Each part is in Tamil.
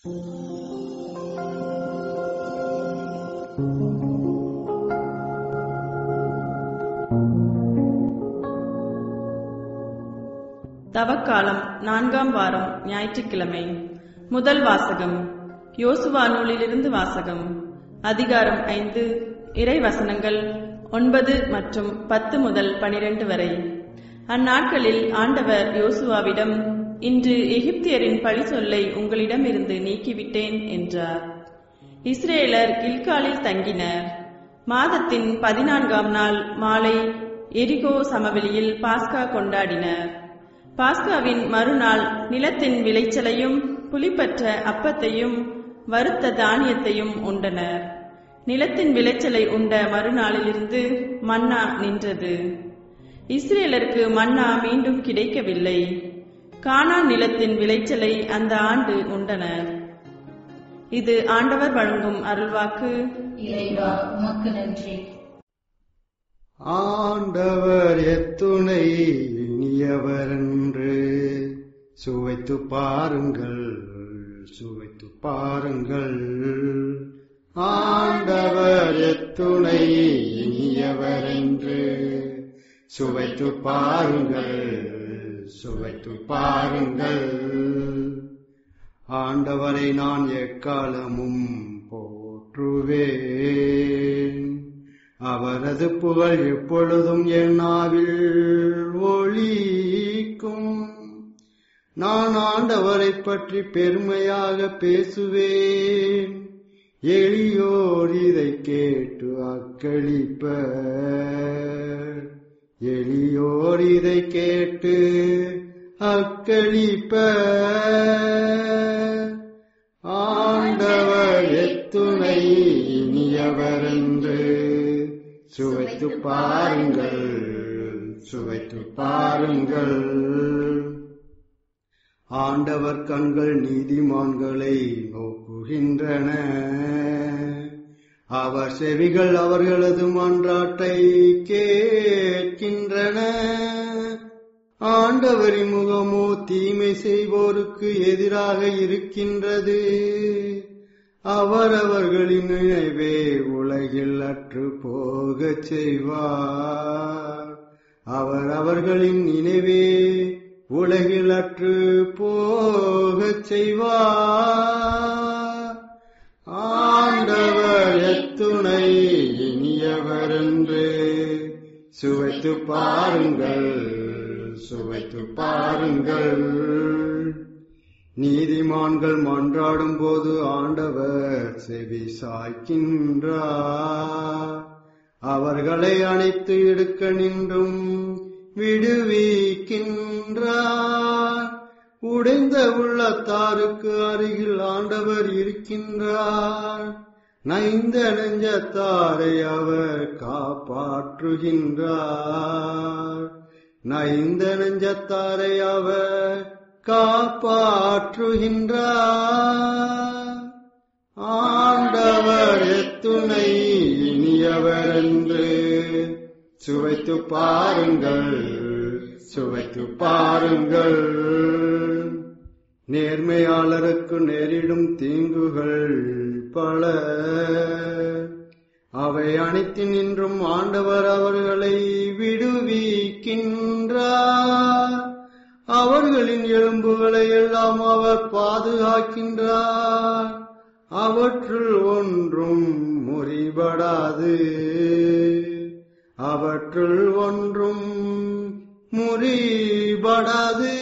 தவக்காலம் 4ஆம் வாரம் ஞாயிற்றுக்கிழமை. முதல் வாசகம் யோசுவா நூலிலிருந்து வாசகம். அதிகாரம் 5, இறை வசனங்கள் 9 மற்றும் 10 முதல் 12 வரை. அந்நாட்களில் ஆண்டவர் யோசுவாவிடம், இன்று எகிப்தியரின் பழி சொல்லை உங்களிடமிருந்து நீக்கிவிட்டேன் என்றார். இஸ்ரேலர் கில்காலில் தங்கினர். மாதத்தின் 14ஆம் நாள் மாலை எரிகோ சமவெளியில் பாஸ்கா கொண்டாடினர். பாஸ்காவின் மறுநாள் நிலத்தின் விளைச்சலையும் புளிப்பற்ற அப்பத்தையும் வறுத்த தானியத்தையும் உண்டனர். நிலத்தின் விளைச்சலை உண்ட மறுநாளிலிருந்து மன்னா நின்றது. இஸ்ரேலருக்கு மன்னா மீண்டும் கிடைக்கவில்லை. கானான் நிலத்தின் விளைச்சலை அந்த ஆண்டு உண்டனர். இது ஆண்டவர் வழங்கும் அருள்வாக்கு. இறைவா, உமக்கு நன்றி. ஆண்டவர் எத்துணை இனியவரென்று சுவைத்து பாருங்கள், சுவைத்து பாருங்கள். ஆண்டவர் எத்துணை இனியவரென்று சுவைத்து பாருங்கள், சுவைத்து பாருங்கள். ஆண்டவரை நான் எக்காலமும் போற்றுவேன். அவரது புகழ் எப்பொழுதும் என் நாவில் ஒலிக்கும். நான் ஆண்டவரை பற்றி பெருமையாக பேசுவேன். எளியோர் இதை கேட்டு அக்களிப்பர், எளியோர் இதை கேட்டு அக்களிப்பர். ஆண்டவர் எத்துணை இனியவரென்று சுவைத்து பாருங்கள், சுவைத்து பாருங்கள். ஆண்டவர் கண்கள் நீதிமான்களை நோக்குகின்றன. அவர் செவிகள் அவர்களது மன்றாட்டை கேட்கின்றன. ஆண்டவரின் முகமோ தீமை செய்வோருக்கு எதிராக இருக்கின்றது. அவர் அவர்களின் நினைவே உலகில் அற்று போகச் செய்வார். அவர் அவர்களின் நினைவே உலகில் அற்று போகச் செய்வார். ஆண்டவர் எத்துணை இனியவரென்று சுவைத்து பாருங்கள், சுவைத்து பாருங்கள். நீதிமான்கள் மன்றாடும் போது ஆண்டவர் செவி சாய்க்கின்றார். அவர்களை அணைத்து எடுக்க நின்றும் விடுவிக்கின்றார். உடைந்த உள்ளத்தாருக்கு அருகில் ஆண்டவர் இருக்கின்றார். நைந்த நெஞ்சத்தாரை அவர் காப்பாற்றுகின்றார். நைந்த நெஞ்சத்தாரை அவர் காப்பாற்றுகின்றார். ஆண்டவர் எத்துணை இனியவரென்று சுவைத்து பாருங்கள், சுவைத்து பாருங்கள். நேர்மையாளருக்கு நேரிடும் தீங்குகள் பல. அவை அனைத்து நின்றும் ஆண்டவர் அவர்களை விடுவிக்கின்றார். அவர்களின் எலும்புகளை எல்லாம் அவர் பாதுகாக்கின்றார். அவற்றுள் ஒன்றும் முறிபடாது, அவற்றுள் ஒன்றும் முறிபடாது.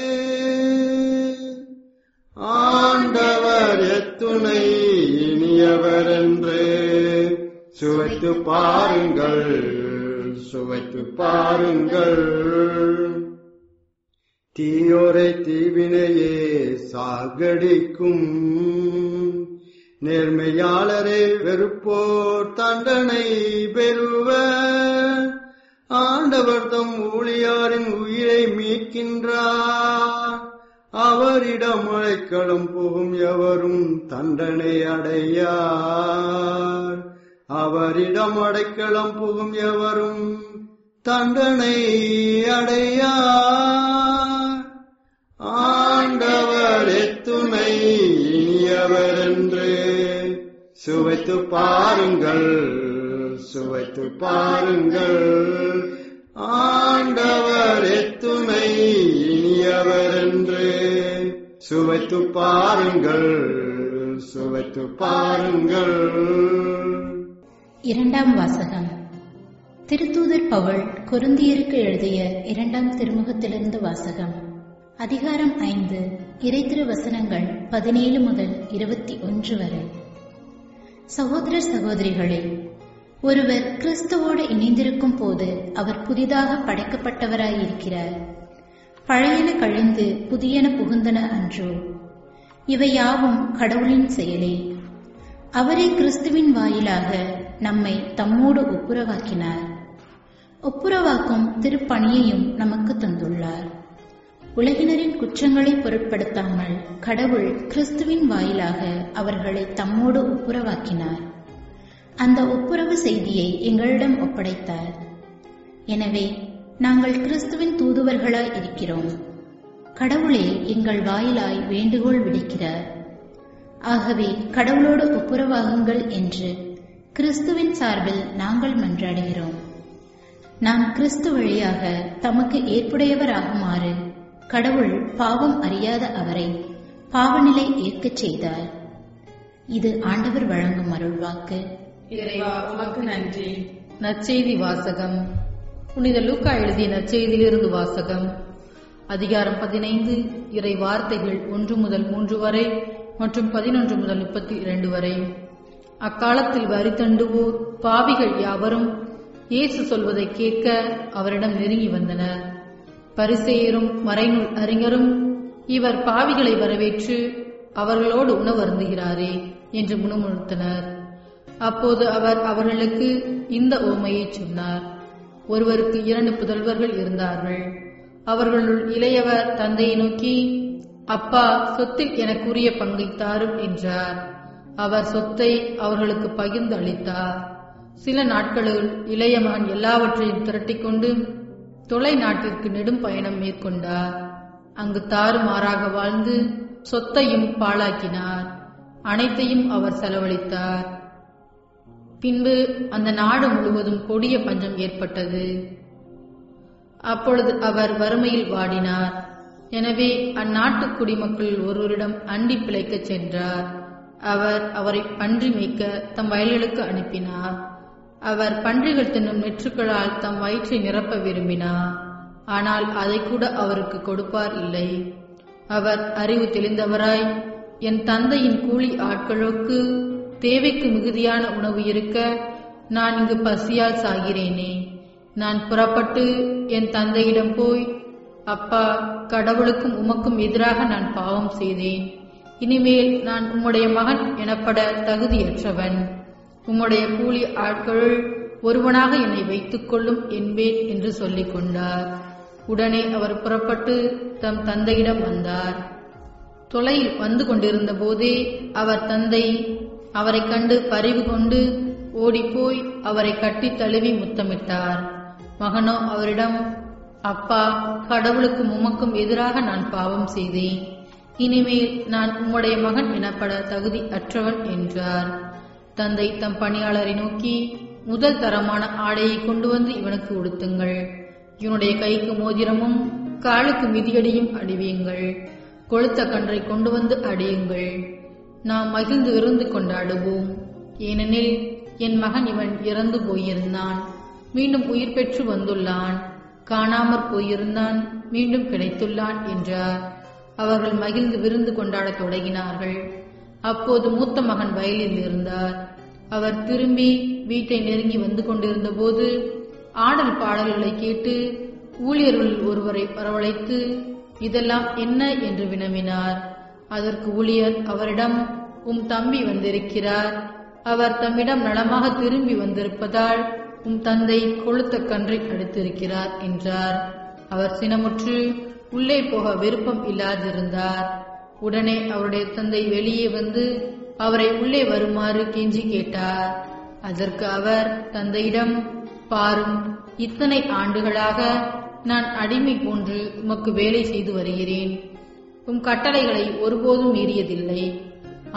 ஆண்டவர் எத்துணை இனியவரென்று சுவைத்து பாருங்கள், சுவைத்து பாருங்கள். தீயோரை தீவினையே சாகடிக்கும். நேர்மையாளரை வெறுப்போர் தண்டனை பெறுவர். ஆண்டவர் தம் ஊழியாரின் உயிரை மீட்கின்றார். அவரிடம் அடைக்கலம் புகும் எவரும் தண்டனை அடையார். அவரிடம் அடைக்கலம் புகும் எவரும் தண்டனை அடையார். ஆண்டவர் எத்துணை இனிய இனியவர் என்று சுவைத்து பாருங்கள், சுவைத்து பாருங்கள். ஆண்டவர் எத்துணை இனியவர் என்று சுவைத்து பாருங்கள், சுவைத்து பாருங்கள். இரண்டாம் வாசகம். திருத்தூதர் பவுல் கொரிந்தியருக்கு எழுதிய இரண்டாம் திருமுகத்திலிருந்து வாசகம். அதிகாரம் 5, இறைத்திரு வசனங்கள் 17 முதல் 21 வரை. சகோதர சகோதரிகளே, ஒருவர் கிறிஸ்துவோடு இணைந்திருக்கும் போது அவர் புதிதாக படைக்கப்பட்டவராயிருக்கிறார். பழையன கழிந்து புதியன புகுந்தன அன்றோ? இவை யாவும் கடவுளின் செயலே. அவரே கிறிஸ்துவின் வாயிலாக நம்மை தம்மோடு ஒப்புரவாக்கினார். ஒப்புரவாக்கும் திருப்பணியையும் நமக்கு தந்துள்ளார். உலகினரின் குற்றங்களை பொருட்படுத்தாமல் கடவுள் கிறிஸ்துவின் வாயிலாக அவர்களை தம்மோடு ஒப்புரவாக்கினார். அந்த ஒப்புரவு செய்தியை எங்களிடம் ஒப்படைத்தார். எனவே நாங்கள் கிறிஸ்துவின் தூதுவர்களாய் இருக்கிறோம். கடவுளே எங்கள் வாயிலாய் வேண்டுகோள் விடுக்கிறார். ஆகவே கடவுளோடு ஒப்புரவாகுங்கள் என்று கிறிஸ்துவின் சார்பில் நாங்கள் மன்றாடுகிறோம். நாம் கிறிஸ்து வழியாக தமக்கு ஏற்புடையவராகுமாறு கடவுள் பாவம் அறியாத அவரை பாவநிலை ஏற்கச் செய்தார். இது ஆண்டவர் வழங்கும் அருள்வாக்கு. இறைவா, உமக்கு நன்றி. நற்செய்தி வாசகம். புனித லூக்கா எழுதிய நற்செய்தியிலிருந்து வாசகம். அதிகாரம் 15, இறை வார்த்தைகள் 1 முதல் 3 வரை மற்றும் 11 முதல் 32 வரை. அக்காலத்தில் வரி தண்டுவோர் பாவிகள் யாவரும் இயேசு சொல்வதை கேட்க அவரிடம் நெருங்கி வந்தனர். பரிசேயரும் மறைநூல் அறிஞரும், இவர் பாவிகளை வரவேற்று அவர்களோடு உணவருந்துகிறாரே என்று முணுமுணுத்தனர். அப்போது அவர் அவர்களுக்கு இந்த உவமையை சொன்னார். ஒருவருக்கு 2 புதல்வர்கள் இருந்தார்கள். அவர்களுள் இளையவர் தந்தையை நோக்கி, அப்பா, சொத்தில் எனக்குரிய பங்கை தாரும் என்றார். அவர் சொத்தை அவர்களுக்கு பகிர்ந்து அளித்தார். சில நாட்களுள் இளைய மகன் எல்லாவற்றையும் திரட்டிக்கொண்டு தொலை நாட்டிற்கு நெடும் பயணம் மேற்கொண்டார். அங்கு தாறுமாறாக வாழ்ந்து சொத்தையும் பாழாக்கினார். அனைத்தையும் அவர் செலவழித்தார். பின்பு அந்த நாடு முழுவதும் கொடிய பஞ்சம் ஏற்பட்டது. அப்பொழுது அவர் வறுமையில் வாடினார். எனவே அந்நாட்டு குடிமக்கள் ஒருவரிடம் அண்டி பிழைக்கச் சென்றார். அவர் அவரை பன்றி மேய்க்க தம் வயல்களுக்கு அனுப்பினார். அவர் பன்றிகள் தின்னும் நெற்றுக்களால் தம் வயிற்றை நிரப்ப விரும்பினார். ஆனால் அதை கூட அவருக்கு கொடுப்பார் இல்லை. அவர் அறிவு தெளிந்தவராய், என் தந்தையின் கூலி ஆட்களுக்கு தேவைக்கு மிகுதியான உணவு இருக்க நான் இங்கு பசியால் சாகிறேனே. நான் புறப்பட்டு என் தந்தையிடம் போய், அப்பா, கடவுளுக்கும் உமக்கும் எதிராக நான் பாவம் செய்தேன். இனிமேல் நான் உம்முடைய மகன் எனப்பட தகுதியற்றவன். உம்முடைய கூலி ஆட்களுள் ஒருவனாக என்னை வைத்துக் கொள்ளும் என்பேன் என்று சொல்லிக் கொண்டார். உடனே அவர் புறப்பட்டு தம் தந்தையிடம் வந்தார். தொலையில் வந்து கொண்டிருந்த போதே அவர் தந்தை அவரை கண்டு பரிவு கொண்டு ஓடிப்போய் அவரை கட்டி தழுவி முத்தமிட்டார். மகனோ அவரிடம், அப்பா, கடவுளுக்கும் உமக்கும் எதிராக நான் பாவம் செய்தேன். இனிமேல் நான் உம்முடைய மகன் எனப்பட தகுதி அற்றவன் என்றார். தந்தை தம் பணியாளரை நோக்கி, முதல் தரமான ஆடையை கொண்டு வந்து இவனுக்கு உடுத்துங்கள். இவனுடைய கைக்கு மோதிரமும் காலுக்கு மிதியடியும் அடிவியுங்கள். கொழுத்த கன்றை கொண்டு வந்து அடியுங்கள். நாம் மகிழ்ந்து விருந்து கொண்டாடுவோம். ஏனெனில் என் மகன் இவன் இறந்து போயிருந்தான், மீண்டும் உயிர் பெற்று வந்துள்ளான். காணாமற் போயிருந்தான், மீண்டும் கிடைத்துள்ளான் என்றார். அவர்கள் மகிழ்ந்து விருந்து கொண்டாடத் தொடங்கினார்கள். அப்போது மூத்த மகன் வயலில் இருந்தார். அவர் திரும்பி வீட்டை நெருங்கி வந்து கொண்டிருந்த போது ஆடல் பாடல்களை கேட்டு ஊழியர்கள் ஒருவரை வரவழைத்து, இதெல்லாம் என்ன என்று வினவினார். அதற்கு ஊழியர் அவரிடம், உம் தம்பி வந்திருக்கிறார். அவர் தம்மிடம் நலமாக திரும்பி வந்திருப்பதால் உம் தந்தை கொழுத்த கன்றை அடித்திருக்கிறார் என்றார். அவர் சினமுற்று உள்ளே போக விருப்பம் இல்லாதிருந்தார். உடனே அவருடைய தந்தை வெளியே வந்து அவரை உள்ளே வருமாறு கெஞ்சி கேட்டார். அதற்கு அவர் தந்தையிடம், பாரும், இத்தனை ஆண்டுகளாக நான் அடிமை போன்று உமக்கு வேலை செய்து வருகிறேன். உம் கட்டளைகளை ஒருபோதும் மீறியதில்லை.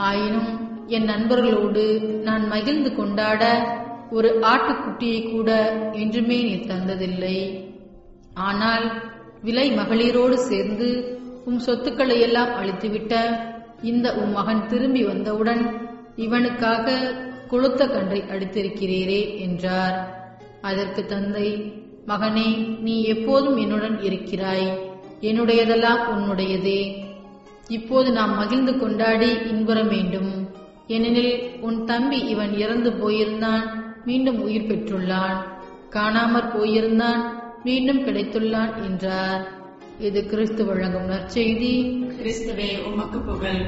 ஆயினும் என் நண்பர்களோடு நான் மகிழ்ந்து கொண்டாட ஒரு ஆட்டுக்குட்டியை கூட என்றுமே நீ தந்ததில்லை. ஆனால் விலை மகளிரோடு சேர்ந்து உம் சொத்துக்களை எல்லாம் அழித்துவிட்ட இந்த உம் மகன் திரும்பி வந்தவுடன் இவனுக்காக கொழுத்த கன்றை அடித்திருக்கிறீரே என்றார். அதற்கு தந்தை, மகனே, நீ எப்போதும் என்னுடன் இருக்கிறாய், என்னுடையதெல்லாம் உன்னுடையதே. இப்போது நாம் மகிழ்ந்து கொண்டாடி இன்புற வேண்டும். ஏனெனில் உன் தம்பி இவன் இறந்து போயிருந்தான், மீண்டும் உயிர் பெற்றுள்ளான், காணாமற் போயிருந்தான், மீண்டும் கிடைத்துள்ளான் என்றார். இது கிறிஸ்து வழங்கும் நற்செய்தி. கிறிஸ்துவே உமக்கு புகழ்.